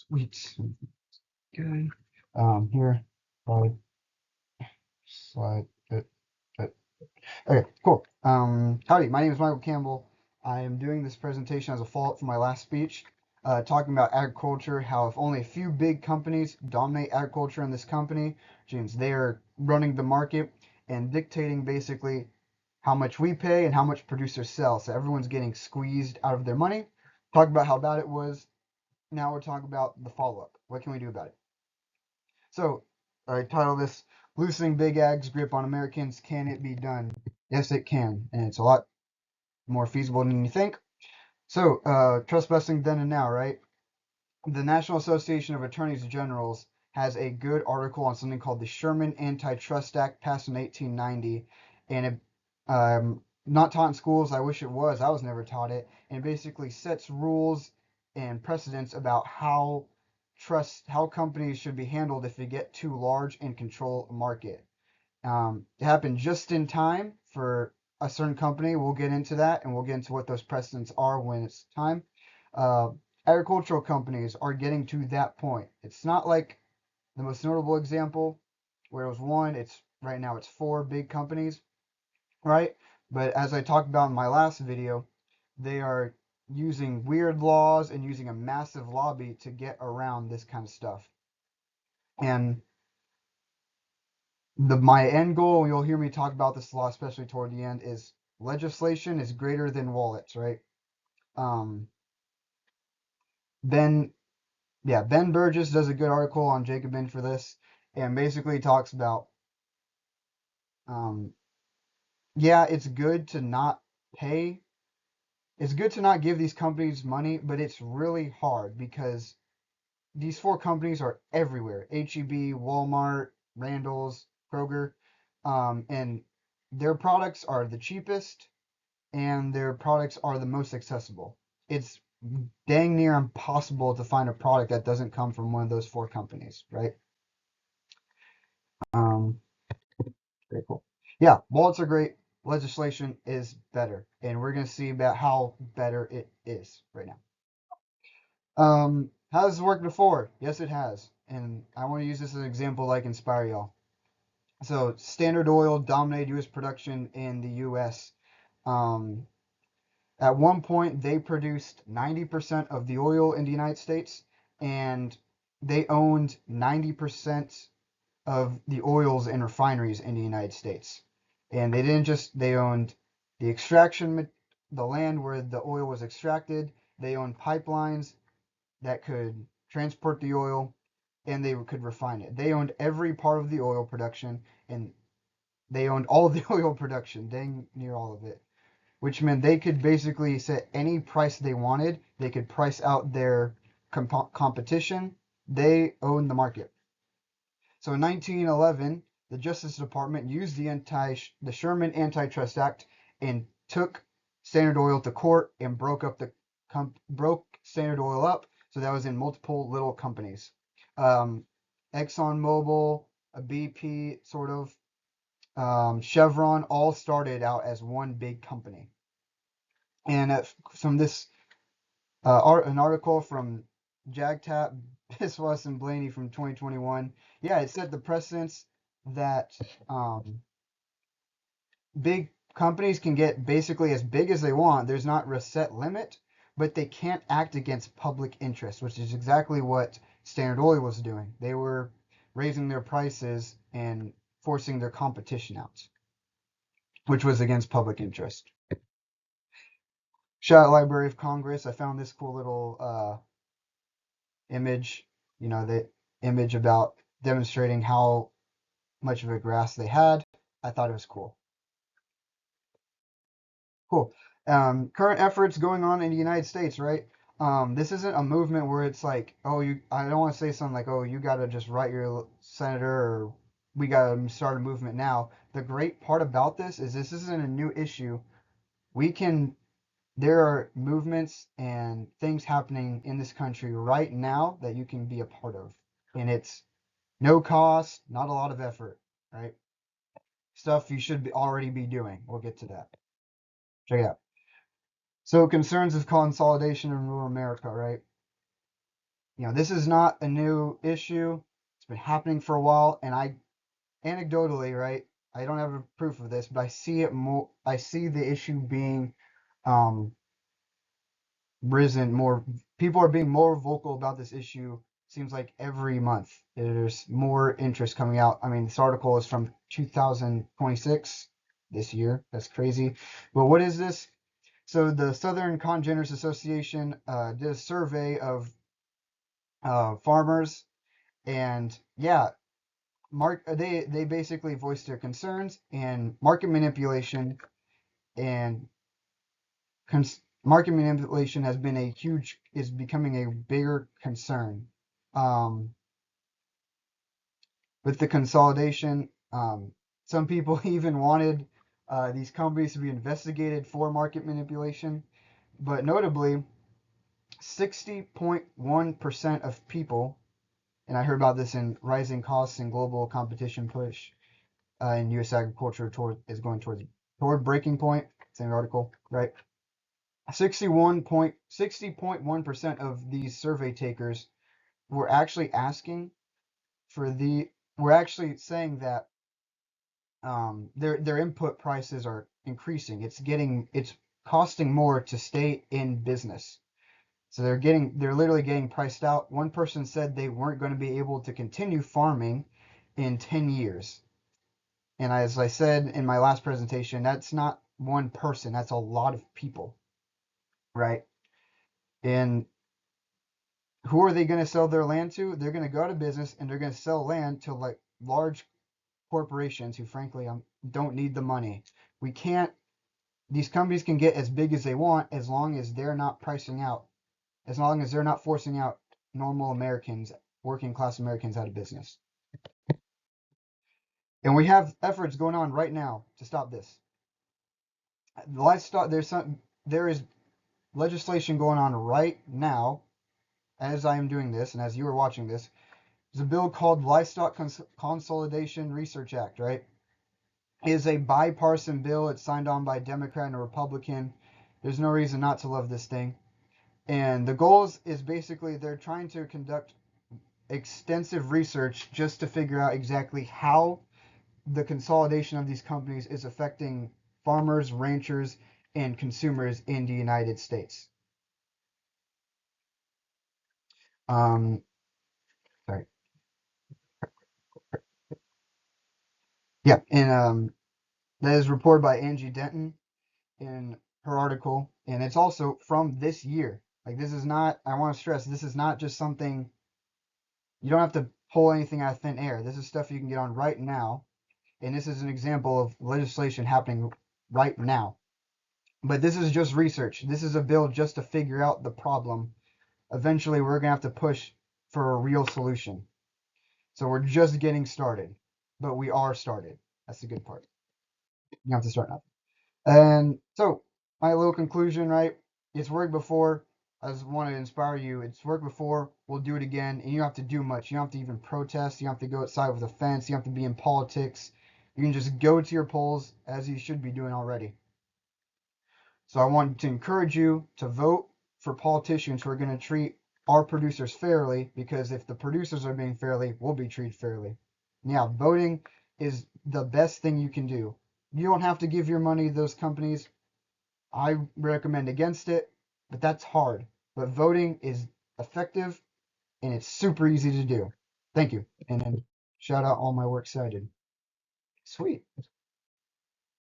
Sweet. Good. Here, slide, slide it. Okay, cool. Howdy, my name is Michael Campbell. I am doing this presentation as a follow-up from my last speech, talking about agriculture, how if only a few big companies dominate agriculture in this company, which means they are running the market and dictating basically how much we pay and how much producers sell. So everyone's getting squeezed out of their money. Talk about how bad it was. Now we're talking about the follow-up. What can we do about it? So I title this Loosening Big Ag's Grip on Americans. Can it be done? Yes, it can. And it's a lot more feasible than you think. So, trust busting then and now, right? The National Association of Attorneys Generals has a good article on something called the Sherman Antitrust Act, passed in 1890. And it, not taught in schools. I wish it was. I was never taught it. And it basically sets rules and precedents about how companies should be handled if they get too large and control a market. It happened just in time for a certain company. We'll get into that, and we'll get into what those precedents are when it's time. Uh, Agricultural companies are getting to that point. It's not like the most notable example where it was one. It's right now it's four big companies, right? But as I talked about in my last video, they are using weird laws and using a massive lobby to get around this kind of stuff. And my end goal, and you'll hear me talk about this a lot, especially toward the end, is legislation is greater than wallets, right? Um, Ben, yeah, Ben Burgess does a good article on Jacobin for this, and basically talks about, um, yeah, it's good to not pay. It's good to not give these companies money, but it's really hard because these four companies are everywhere: HEB, Walmart, Randall's, Kroger, and their products are the cheapest and their products are the most accessible. It's dang near impossible to find a product that doesn't come from one of those four companies, right? Um, Very cool. Yeah, wallets are great. Legislation is better, and we're gonna see about how better it is right now. How has this worked before? Yes, it has, and I want to use this as an example, like inspire y'all. So, Standard Oil dominated U.S. production in the U.S. Um, At one point, they produced 90% of the oil in the United States, and they owned 90% of the oils and refineries in the United States. And they didn't just, they owned the extraction, the land where the oil was extracted, they owned pipelines that could transport the oil, and they could refine it. They owned every part of the oil production, and they owned all of the oil production, dang near all of it, which meant they could basically set any price they wanted. They could price out their competition. They owned the market. So in 1911, the Justice Department used the Sherman Antitrust Act and took Standard Oil to court and broke Standard Oil up. So that was in multiple little companies. Um, ExxonMobil, BP, sort of, Chevron, all started out as one big company. And from this an article from JagTap, Biswas, and Blaney from 2021, yeah, it said the precedents that big companies can get basically as big as they want. There's not a set limit, but they can't act against public interest, which is exactly what Standard Oil was doing. They were raising their prices and forcing their competition out, which was against public interest. Shout out Library of Congress. I found this cool little image, the image about demonstrating how much of a grass they had. I thought it was cool. Cool. Current efforts going on in the United States, right? This isn't a movement where it's like, oh, I don't want to say something like, oh, you got to just write your senator or we got to start a movement now. The great part about this isn't a new issue. We can There are movements and things happening in this country right now that you can be a part of. And it's no cost, not a lot of effort, right? Stuff you should already be doing. We'll get to that. Check it out. So concerns of consolidation in rural America, right? This is not a new issue. It's been happening for a while, and I anecdotally, right? I don't have a proof of this, but I see it more. I see the issue being um, risen more. People are being more vocal about this issue. Seems like every month there's more interest coming out. I mean, this article is from 2026, this year. That's crazy. But what is this? So the Southern Congeners Association did a survey of farmers, and yeah, they basically voiced their concerns, and market manipulation and market manipulation has been is becoming a bigger concern. Um, with the consolidation, some people even wanted these companies to be investigated for market manipulation, but notably, 60.1% of people, and I heard about this in Rising Costs and Global Competition Push in U.S. agriculture is going toward breaking point. Same article, right? 60.1% of these survey takers were actually asking for we're actually saying that their input prices are increasing. It's costing more to stay in business. So they're literally getting priced out. One person said they weren't going to be able to continue farming in 10 years. And as I said in my last presentation, that's not one person, that's a lot of people, right? And who are they going to sell their land to? They're going to go out of business and they're going to sell land to like large corporations who frankly don't need the money. We can't These companies can get as big as they want as long as they're not pricing out, as long as they're not forcing out normal Americans, working class Americans out of business. And we have efforts going on right now to stop this. The livestock there is legislation going on right now as I am doing this and as you are watching this. There's a bill called Livestock Consolidation Research Act, right? It is a bipartisan bill. It's signed on by a Democrat and a Republican. There's no reason not to love this thing. And the goal is basically they're trying to conduct extensive research just to figure out exactly how the consolidation of these companies is affecting farmers, ranchers, and consumers in the United States. Um, sorry. Yeah, and that is reported by Angie Denton in her article, and it's also from this year. Like this is not. I want to stress this is not just something you don't have to pull anything out of thin air. This is stuff you can get on right now, and this is an example of legislation happening right now. But this is just research. This is a bill just to figure out the problem. Eventually, we're gonna have to push for a real solution. So we're just getting started, but we are started. That's the good part. You have to start now. And so, my little conclusion, right? It's worked before. I just want to inspire you. It's worked before. We'll do it again. And you don't have to do much. You don't have to even protest. You don't have to go outside with a fence. You don't have to be in politics. You can just go to your polls as you should be doing already. So I want to encourage you to vote for politicians who are going to treat our producers fairly, because if the producers are being fairly, we'll be treated fairly. Yeah, voting is the best thing you can do. You don't have to give your money to those companies. I recommend against it, but that's hard. But voting is effective and it's super easy to do. Thank you. And then shout out all my works cited. Sweet.